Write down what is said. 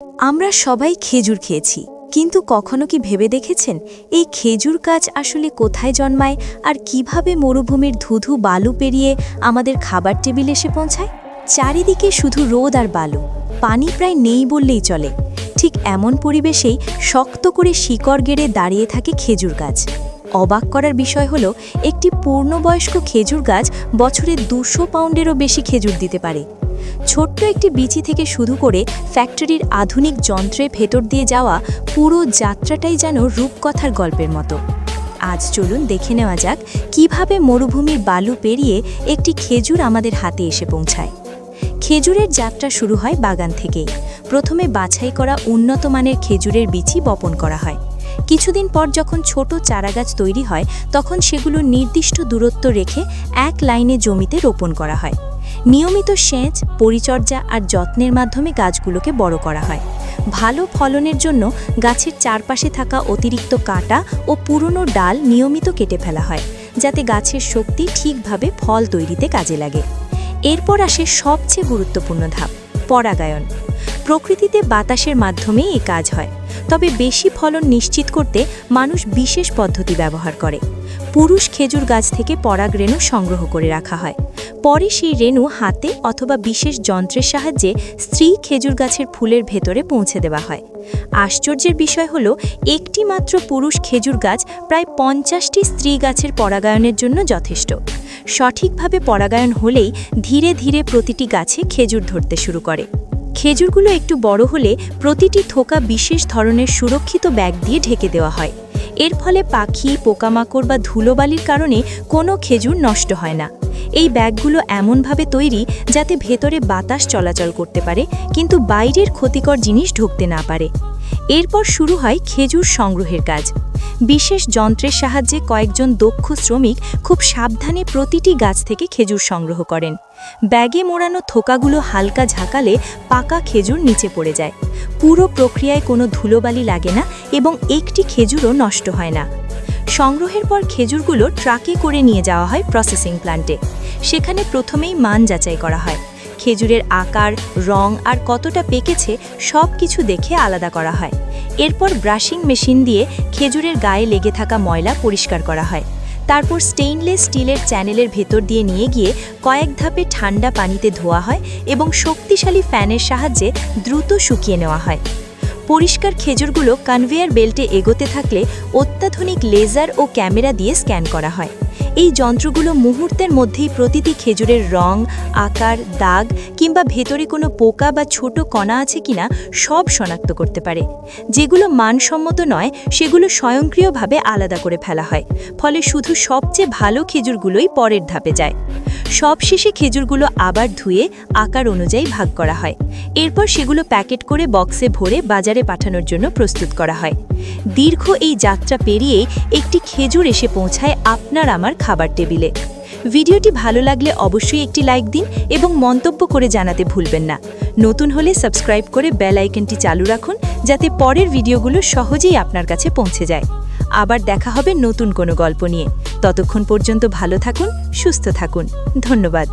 আমরা সবাই খেজুর খেয়েছি, কিন্তু কখনো কি ভেবে দেখেছেন এই খেজুর গাছ আসলে কোথায় জন্মায় আর কিভাবে মরুভূমির ধুধু বালু পেরিয়ে আমাদের খাবার টেবিলে এসে পৌঁছায়? চারিদিকে শুধু রোদ আর বালু, পানি প্রায় নেই বললেই চলে। ঠিক এমন পরিবেশেই শক্ত করে শিকড় গেড়ে দাঁড়িয়ে থাকে খেজুর গাছ। অবাক করার বিষয় হলো, একটি পূর্ণবয়স্ক খেজুর গাছ বছরে 200 পাউন্ডেরও বেশি খেজুর দিতে পারে। ছোট্ট একটি বিচি থেকে শুরু করে ফ্যাক্টরির আধুনিক যন্ত্রে ভেতর দিয়ে যাওয়া পুরো যাত্রাটাই যেন রূপকথার গল্পের মতো। আজ চলুন দেখে নেওয়া যাক কিভাবে মরুভূমির বালু পেরিয়ে একটি খেজুর আমাদের হাতে এসে পৌঁছায়। খেজুরের যাত্রা শুরু হয় বাগান থেকেই। প্রথমে বাছাই করা উন্নত মানের খেজুরের বিচি বপন করা হয়। কিছুদিন পর যখন ছোট চারাগাছ তৈরি হয়, তখন সেগুলো নির্দিষ্ট দূরত্ব রেখে এক লাইনে জমিতে রোপণ করা হয়। নিয়মিত সেচ, পরিচর্যা আর যত্নের মাধ্যমে গাছগুলোকে বড় করা হয়। ভালো ফলনের জন্য গাছের চারপাশে থাকা অতিরিক্ত কাটা ও পুরনো ডাল নিয়মিত কেটে ফেলা হয়, যাতে গাছের শক্তি ঠিকভাবে ফল তৈরিতে কাজে লাগে। এরপর আসে সবচেয়ে গুরুত্বপূর্ণ ধাপ, পরাগায়ন। প্রকৃতিতে বাতাসের মাধ্যমেই এই কাজ হয়, তবে বেশি ফলন নিশ্চিত করতে মানুষ বিশেষ পদ্ধতি ব্যবহার করে। পুরুষ খেজুর গাছ থেকে পরাগ রেণু সংগ্রহ করে রাখা হয়। পরে সেই রেণু হাতে অথবা বিশেষ যন্ত্রের সাহায্যে স্ত্রী খেজুর গাছের ফুলের ভেতরে পৌঁছে দেওয়া হয়। আশ্চর্যের বিষয় হলো, একটি মাত্র পুরুষ খেজুর গাছ প্রায় 50টি স্ত্রী গাছের পরাগায়নের জন্য যথেষ্ট। সঠিকভাবে পরাগায়ন হলেই ধীরে ধীরে প্রতিটি গাছে খেজুর ধরতে শুরু করে। খেজুরগুলো একটু বড় হলে প্রতিটি থোকা বিশেষ ধরনের সুরক্ষিত ব্যাগ দিয়ে ঢেকে দেওয়া হয়। এর ফলে পাখি, পোকামাকড় বা ধুলোবালির কারণে কোনো খেজুর নষ্ট হয় না। এই ব্যাগগুলো এমনভাবে তৈরি যাতে ভেতরে বাতাস চলাচল করতে পারে, কিন্তু বাইরের ক্ষতিকর জিনিস ঢুকতে না পারে। এরপর শুরু হয় খেজুর সংগ্রহের কাজ। বিশেষ যন্ত্রের সাহায্যে কয়েকজন দক্ষ শ্রমিক খুব সাবধানে প্রতিটি গাছ থেকে খেজুর সংগ্রহ করেন। ব্যাগে মোড়ানো থোকাগুলো হালকা ঝাঁকালে পাকা খেজুর নিচে পড়ে যায়। পুরো প্রক্রিয়ায় কোনো ধুলোবালি লাগে না এবং একটি খেজুরও নষ্ট হয় না। সংগ্রহের পর খেজুরগুলো ট্রাকে করে নিয়ে যাওয়া হয় প্রসেসিং প্ল্যান্টে। সেখানে প্রথমেই মান যাচাই করা হয়। খেজুরের আকার, রং আর কতটা পেকেছে সব কিছু দেখে আলাদা করা হয়। এরপর ব্রাশিং মেশিন দিয়ে খেজুরের গায়ে লেগে থাকা ময়লা পরিষ্কার করা হয়। তারপর স্টেইনলেস স্টিলের চ্যানেলের ভেতর দিয়ে নিয়ে গিয়ে কয়েক ধাপে ঠান্ডা পানিতে ধোয়া হয় এবং শক্তিশালী ফ্যানের সাহায্যে দ্রুত শুকিয়ে নেওয়া হয়। পরিষ্কার খেজুরগুলো কনভেয়ার বেল্টে এগোতে থাকলে অত্যাধুনিক লেজার ও ক্যামেরা দিয়ে স্ক্যান করা হয়। এই যন্ত্রগুলো মুহূর্তের মধ্যেই প্রতিটি খেজুরের রং, আকার, দাগ কিংবা ভেতরে কোনো পোকা বা ছোট কণা আছে কিনা সব শনাক্ত করতে পারে। যেগুলো মানসম্মত নয় সেগুলো স্বয়ংক্রিয়ভাবে আলাদা করে ফেলা হয়, ফলে শুধু সবচেয়ে ভালো খেজুরগুলোই পরের ধাপে যায়। সবশেষে খেজুরগুলো আবার ধুয়ে আকার অনুযায়ী ভাগ করা হয়। এরপর সেগুলো প্যাকেট করে বক্সে ভরে বাজারে পাঠানোর জন্য প্রস্তুত করা হয়। দীর্ঘ এই যাত্রা পেরিয়ে একটি খেজুর এসে পৌঁছায় আপনার আমার খাবার টেবিলে। ভিডিওটি ভালো লাগলে অবশ্যই একটি লাইক দিন এবং মন্তব্য করে জানাতে ভুলবেন না। নতুন হলে সাবস্ক্রাইব করে বেল আইকনটি চালু রাখুন, যাতে পরের ভিডিওগুলো সহজেই আপনার কাছে পৌঁছে যায়। আবার দেখা হবে নতুন কোনো গল্প নিয়ে। ততক্ষণ পর্যন্ত ভালো থাকুন, সুস্থ থাকুন। ধন্যবাদ।